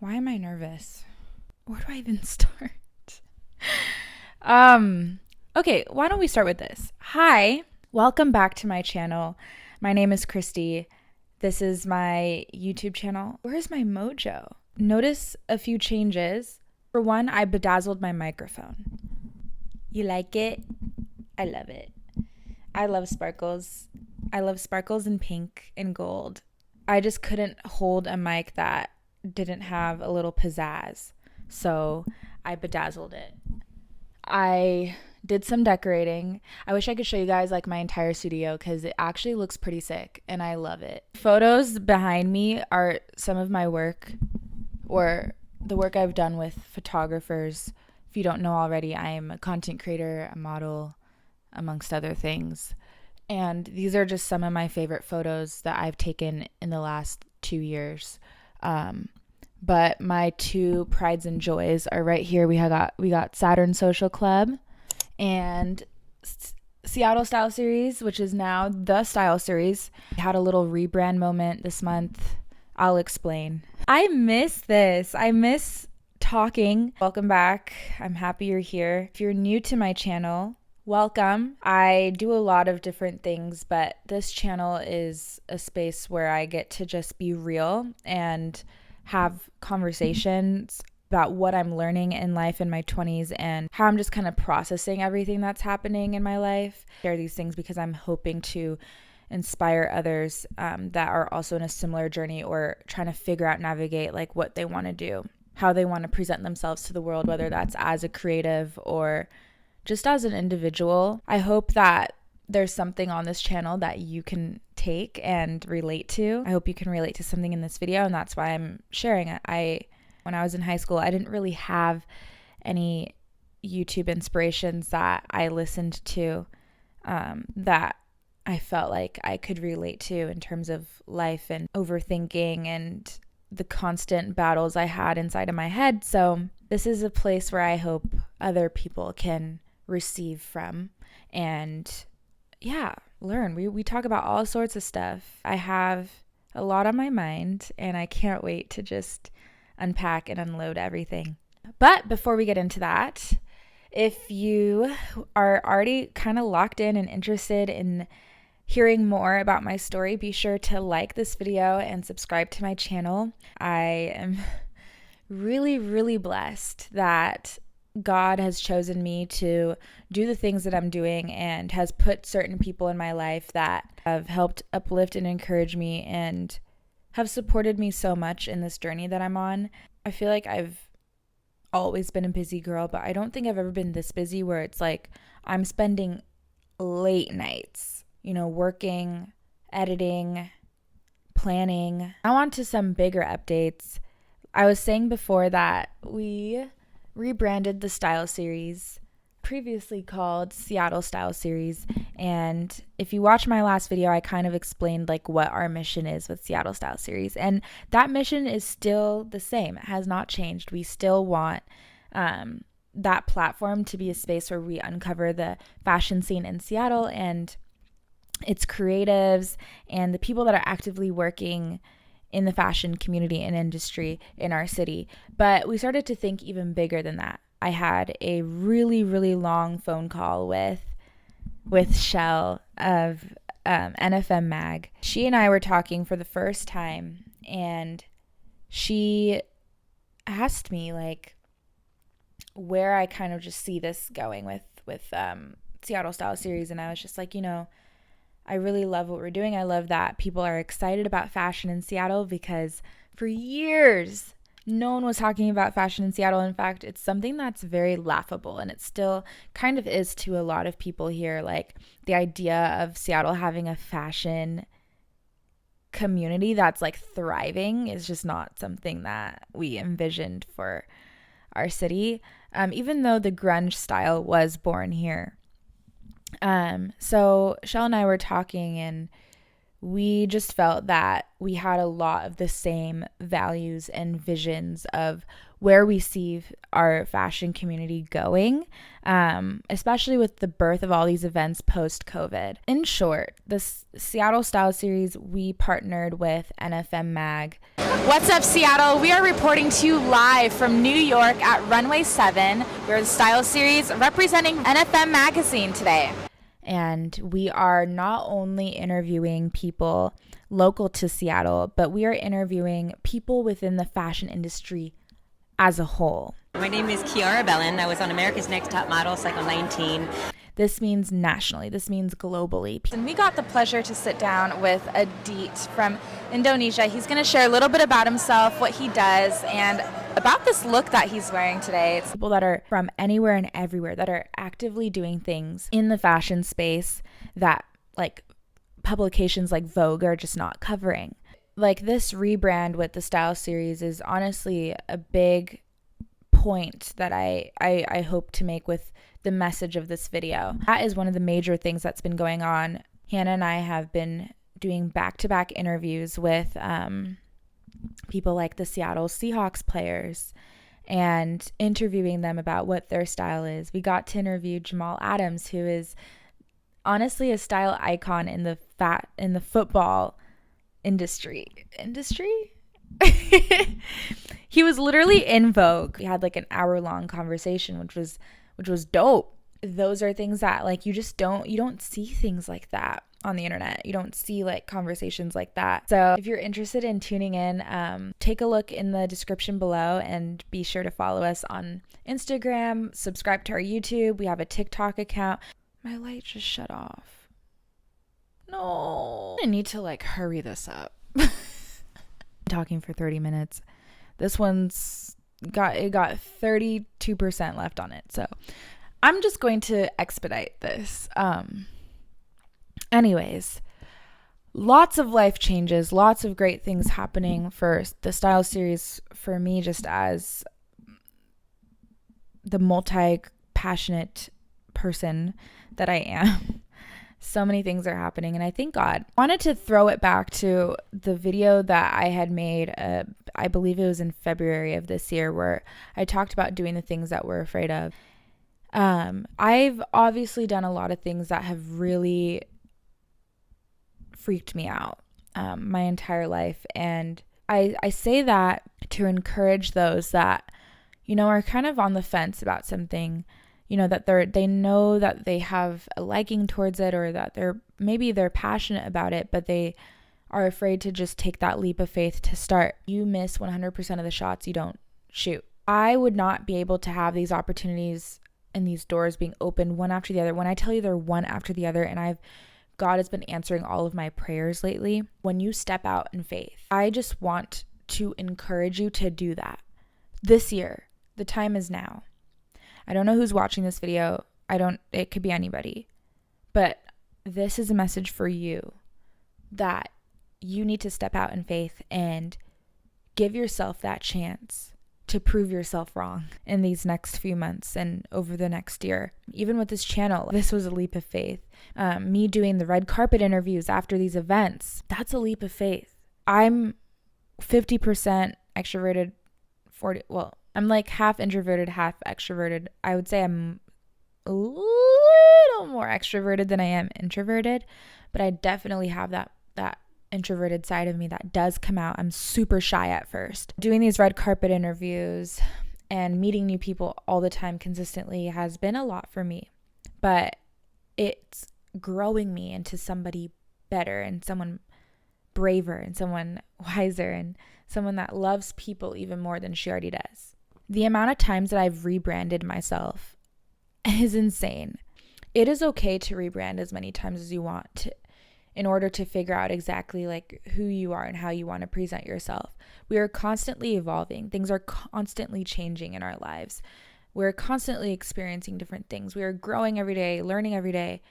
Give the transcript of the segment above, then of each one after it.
Why am I nervous? Where do I even start? Okay, why don't we start with this? Hi, welcome back to my channel. My name is Christy. This is my YouTube channel. Where's my mojo? Notice a few changes. For one, I bedazzled my microphone. You like it? I love it. I love sparkles. I love sparkles in pink and gold. I just couldn't hold a mic that didn't have a little pizzazz, so I bedazzled it. I did some decorating. I wish I could show you guys like my entire studio because it actually looks pretty sick and I love it. Photos behind me are some of my work, or the work I've done with photographers. If you don't know already, I am a content creator, a model, amongst other things. And these are just some of my favorite photos that I've taken in the last 2 years. But my two prides and joys are right here. We got Saturn Social Club and Seattle Style Series, which is now the Style Series. We had a little rebrand moment this month. I'll explain. I miss this. I miss talking. Welcome back. I'm happy you're here. If you're new to my channel, welcome. I do a lot of different things, but this channel is a space where I get to just be real and have conversations about what I'm learning in life in my 20s and how I'm just kind of processing everything that's happening in my life. I share these things because I'm hoping to inspire others that are also in a similar journey or trying to figure out, navigate like what they want to do, how they want to present themselves to the world, whether that's as a creative or just as an individual. I hope that there's something on this channel that you can take and relate to. I hope you can relate to something in this video, and that's why I'm sharing it. When I was in high school, I didn't really have any YouTube inspirations that I listened to that I felt like I could relate to in terms of life and overthinking and the constant battles I had inside of my head. So this is a place where I hope other people can receive from and learn. We talk about all sorts of stuff. I have a lot on my mind and I can't wait to just unpack and unload everything. But before we get into that, if you are already kind of locked in and interested in hearing more about my story, be sure to like this video and subscribe to my channel. I am really, really blessed that God has chosen me to do the things that I'm doing and has put certain people in my life that have helped uplift and encourage me and have supported me so much in this journey that I'm on. I feel like I've always been a busy girl, but I don't think I've ever been this busy where it's like I'm spending late nights, working, editing, planning. Now on to some bigger updates. I was saying before that we rebranded the Style Series, previously called Seattle Style Series. And if you watch my last video, I kind of explained like what our mission is with Seattle Style Series. And that mission is still the same. It has not changed. We still want that platform to be a space where we uncover the fashion scene in Seattle and its creatives and the people that are actively working in the fashion community and industry in our city. But we started to think even bigger than that. I had a really, really long phone call with Shell of NFM Mag. She and I were talking for the first time, and she asked me like where I kind of just see this going with Seattle Style Series, and I was just like, I really love what we're doing. I love that people are excited about fashion in Seattle because for years, no one was talking about fashion in Seattle. In fact, it's something that's very laughable, and it still kind of is to a lot of people here. Like the idea of Seattle having a fashion community that's like thriving is just not something that we envisioned for our city, even though the grunge style was born here. So Shell and I were talking, and we just felt that we had a lot of the same values and visions of where we see our fashion community going, especially with the birth of all these events post-COVID. In short, this Seattle Style Series, we partnered with NFM Mag. What's up, Seattle? We are reporting to you live from New York at Runway 7. We're the Style Series representing NFM Magazine today. And we are not only interviewing people local to Seattle, but we are interviewing people within the fashion industry as a whole. My name is Kiara Bellin. I was on America's Next Top Model, Cycle 19. This means nationally. This means globally. And we got the pleasure to sit down with Adit from Indonesia. He's going to share a little bit about himself, what he does, and about this look that he's wearing today. It's people that are from anywhere and everywhere that are actively doing things in the fashion space that like publications like Vogue are just not covering. Like this rebrand with the Style Series is honestly a big point that I hope to make with the message of this video. That is one of the major things that's been going on. Hannah and I have been doing back-to-back interviews with people like the Seattle Seahawks players and interviewing them about what their style is. We got to interview Jamal Adams, who is honestly a style icon in the football industry. He was literally in Vogue. We had like an hour-long conversation, which was dope. Those are things that like you don't see things like that on the internet. You don't see like conversations like that. So if you're interested in tuning in, take a look in the description below and be sure to follow us on Instagram, subscribe to our YouTube. We have a TikTok account. My light just shut off. No. I need to like hurry this up. Talking for 30 minutes. This one's got 32% left on it. So I'm just going to expedite this. Anyways, lots of life changes, lots of great things happening for the Style Series for me, just as the multi-passionate person that I am. So many things are happening, and I thank God. I wanted to throw it back to the video that I had made, I believe it was in February of this year, where I talked about doing the things that we're afraid of. I've obviously done a lot of things that have really freaked me out my entire life, and I say that to encourage those that, you know, are kind of on the fence about something. You know, that they know that they have a liking towards it, or that they're passionate about it, but they are afraid to just take that leap of faith to start. You miss 100% of the shots you don't shoot. I would not be able to have these opportunities and these doors being opened one after the other. When I tell you they're one after the other, and God has been answering all of my prayers lately. When you step out in faith, I just want to encourage you to do that. This year, the time is now. I don't know who's watching this video. It could be anybody. But this is a message for you that you need to step out in faith and give yourself that chance to prove yourself wrong in these next few months and over the next year. Even with this channel, this was a leap of faith. Me doing the red carpet interviews after these events, that's a leap of faith. I'm 50% extroverted, I'm like half introverted, half extroverted. I would say I'm a little more extroverted than I am introverted, but I definitely have that introverted side of me that does come out. I'm super shy at first. Doing these red carpet interviews and meeting new people all the time consistently has been a lot for me, but it's growing me into somebody better and someone braver and someone wiser and someone that loves people even more than she already does. The amount of times that I've rebranded myself is insane. It is okay to rebrand as many times as you want to, in order to figure out exactly like who you are and how you want to present yourself. We are constantly evolving. Things are constantly changing in our lives. We're constantly experiencing different things. We are growing every day, learning every day.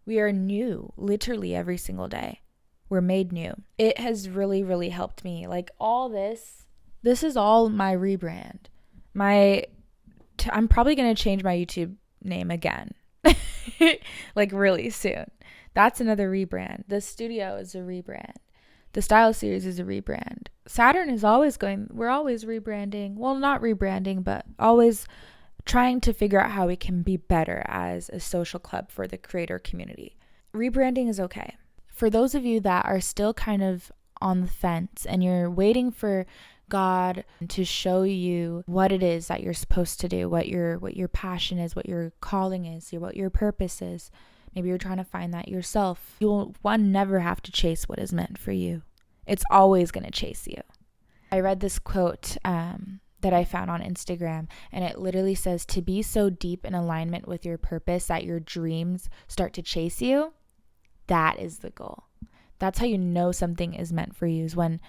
We are new literally every single day. We're made new. It has really, really helped me. Like all this is all my rebrand. I'm probably going to change my YouTube name again, like really soon, That's another rebrand. The studio is a rebrand. The Style Series is a rebrand. Saturn is always we're always rebranding. Well, not rebranding, but always trying to figure out how we can be better as a social club for the creator community. Rebranding is okay. For those of you that are still kind of on the fence and you're waiting for God to show you what it is that you're supposed to do, what your passion is, what your calling is, what your purpose is. Maybe you're trying to find that yourself. You will never have to chase what is meant for you. It's always going to chase you. I read this quote that I found on Instagram, and it literally says, to be so deep in alignment with your purpose that your dreams start to chase you, that is the goal. That's how you know something is meant for you, is when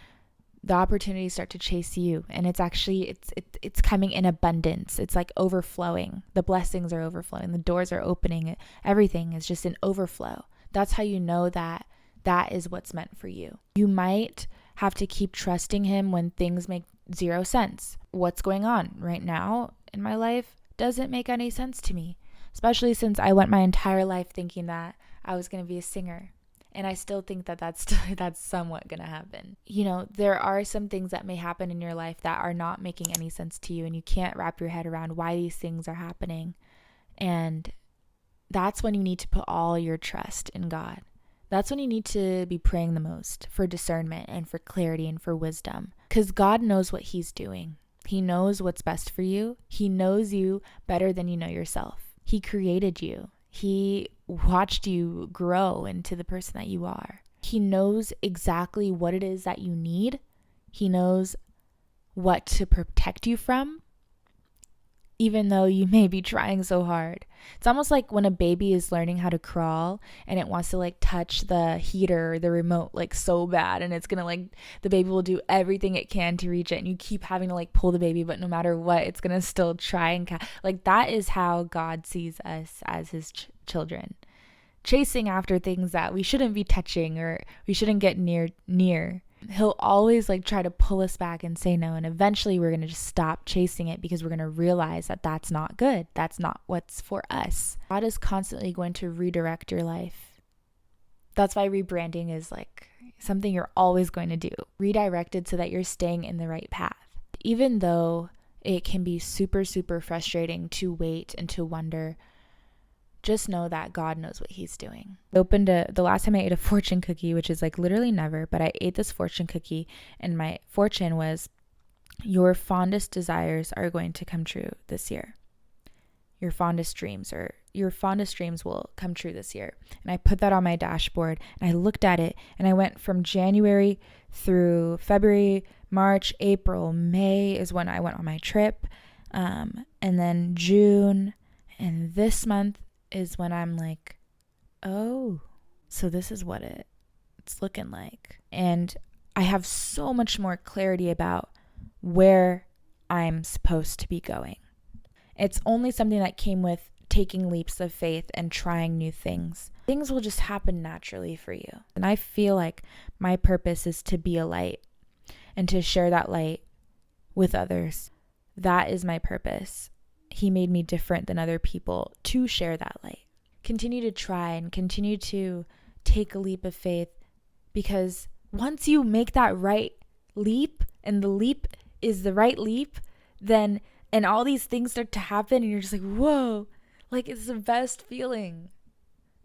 the opportunities start to chase you, and it's actually it's coming in abundance. It's like overflowing. The blessings are overflowing. The doors are opening. Everything is just in overflow. That's how you know that is what's meant for you. You might have to keep trusting him when things make zero sense. What's going on right now in my life doesn't make any sense to me, especially since I went my entire life thinking that I was going to be a singer. And I still think that that's somewhat going to happen. You know, there are some things that may happen in your life that are not making any sense to you, and you can't wrap your head around why these things are happening. And that's when you need to put all your trust in God. That's when you need to be praying the most for discernment and for clarity and for wisdom, because God knows what he's doing. He knows what's best for you. He knows you better than you know yourself. He created you. He watched you grow into the person that you are. He knows exactly what it is that you need. He knows what to protect you from, even though you may be trying so hard. It's almost like when a baby is learning how to crawl and it wants to like touch the heater or the remote like so bad, and it's gonna like, the baby will do everything it can to reach it, and you keep having to like pull the baby, but no matter what, it's gonna still try and like, that is how God sees us as his children, chasing after things that we shouldn't be touching or we shouldn't get near. He'll always like try to pull us back and say no, and eventually we're going to just stop chasing it because we're going to realize that that's not good. That's not what's for us. God is constantly going to redirect your life. That's why rebranding is like something you're always going to do. Redirected so that you're staying in the right path. Even though it can be super, super frustrating to wait and to wonder, just know that God knows what he's doing. The last time I ate a fortune cookie, which is like literally never, but I ate this fortune cookie, and my fortune was, your fondest desires are going to come true this year. Your fondest dreams will come true this year. And I put that on my dashboard, and I looked at it, and I went from January through February, March, April, May is when I went on my trip. And then June, and this month is when I'm like, oh, so this is what it's looking like. And I have so much more clarity about where I'm supposed to be going. It's only something that came with taking leaps of faith and trying new things. Things will just happen naturally for you. And I feel like my purpose is to be a light and to share that light with others. That is my purpose. He made me different than other people to share that light. Continue to try and continue to take a leap of faith, because once you make that right leap, and the leap is the right leap, then, and all these things start to happen, and you're just like, whoa, like it's the best feeling.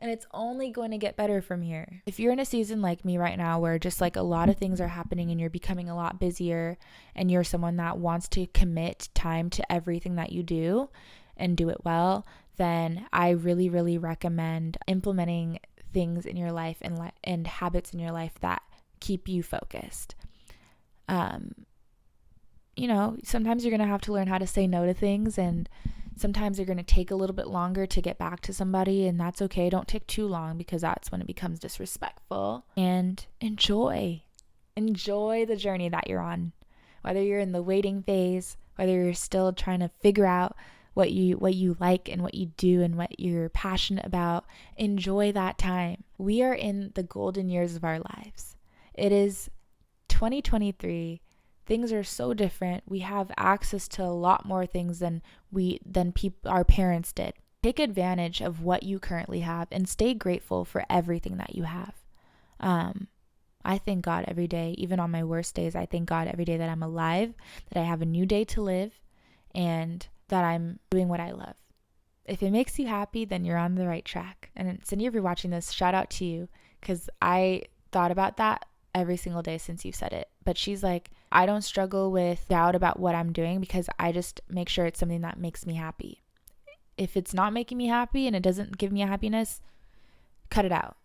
And it's only going to get better from here. If you're in a season like me right now where just like a lot of things are happening and you're becoming a lot busier, and you're someone that wants to commit time to everything that you do and do it well, then I really, really recommend implementing things in your life and habits in your life that keep you focused. Sometimes you're going to have to learn how to say no to things, and sometimes they're going to take a little bit longer to get back to somebody, and that's okay. Don't take too long, because that's when it becomes disrespectful. And enjoy the journey that you're on. Whether you're in the waiting phase, whether you're still trying to figure out what you like and what you do and what you're passionate about, enjoy that time. We are in the golden years of our lives. It is 2023. Things are so different. We have access to a lot more things than our parents did. Take advantage of what you currently have and stay grateful for everything that you have. I thank God every day, even on my worst days. I thank God every day that I'm alive, that I have a new day to live, and that I'm doing what I love. If it makes you happy, then you're on the right track. And Cindy, if you're watching this, shout out to you, because I thought about that every single day since you said it. But she's like, I don't struggle with doubt about what I'm doing because I just make sure it's something that makes me happy. If it's not making me happy and it doesn't give me a happiness, cut it out.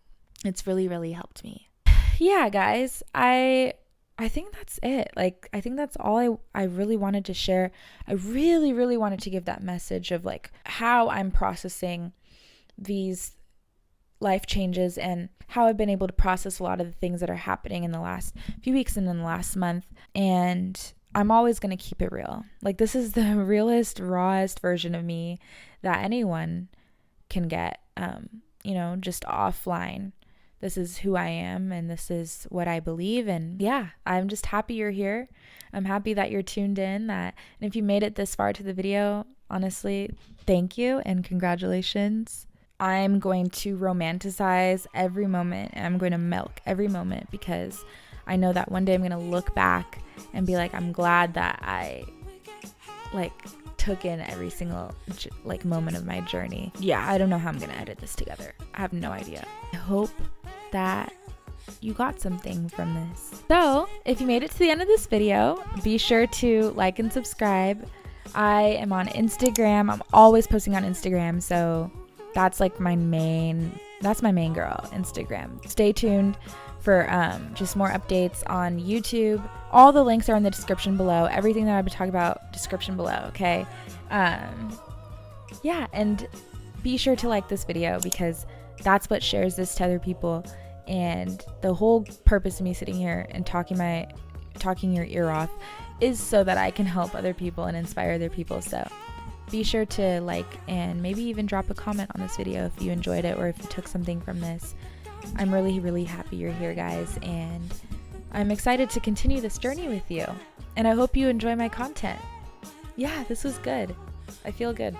It's really, really helped me. Yeah, guys, I think that's it. Like, I think that's all I really wanted to share. I really, really wanted to give that message of like how I'm processing these life changes and how I've been able to process a lot of the things that are happening in the last few weeks and in the last month. And I'm always going to keep it real. Like, this is the realest, rawest version of me that anyone can get, just offline. This is who I am and this is what I believe. And yeah, I'm just happy you're here. I'm happy that you're tuned in. And if you made it this far to the video, honestly, thank you and congratulations. I'm going to romanticize every moment and I'm going to milk every moment because I know that one day I'm going to look back and be like, I'm glad that I took in every single moment of my journey. Yeah, I don't know how I'm going to edit this together. I have no idea. I hope that you got something from this. So if you made it to the end of this video, be sure to like and subscribe. I am on Instagram. I'm always posting on Instagram. So that's like my main girl, Instagram. Stay tuned for just more updates on YouTube. All the links are in the description below. Everything that I've been talking about, description below, okay? Yeah, and be sure to like this video because that's what shares this to other people. And the whole purpose of me sitting here and talking your ear off is so that I can help other people and inspire other people. So be sure to like and maybe even drop a comment on this video if you enjoyed it or if you took something from this. I'm really, really happy you're here, guys, and I'm excited to continue this journey with you. And I hope you enjoy my content. Yeah, this was good. I feel good.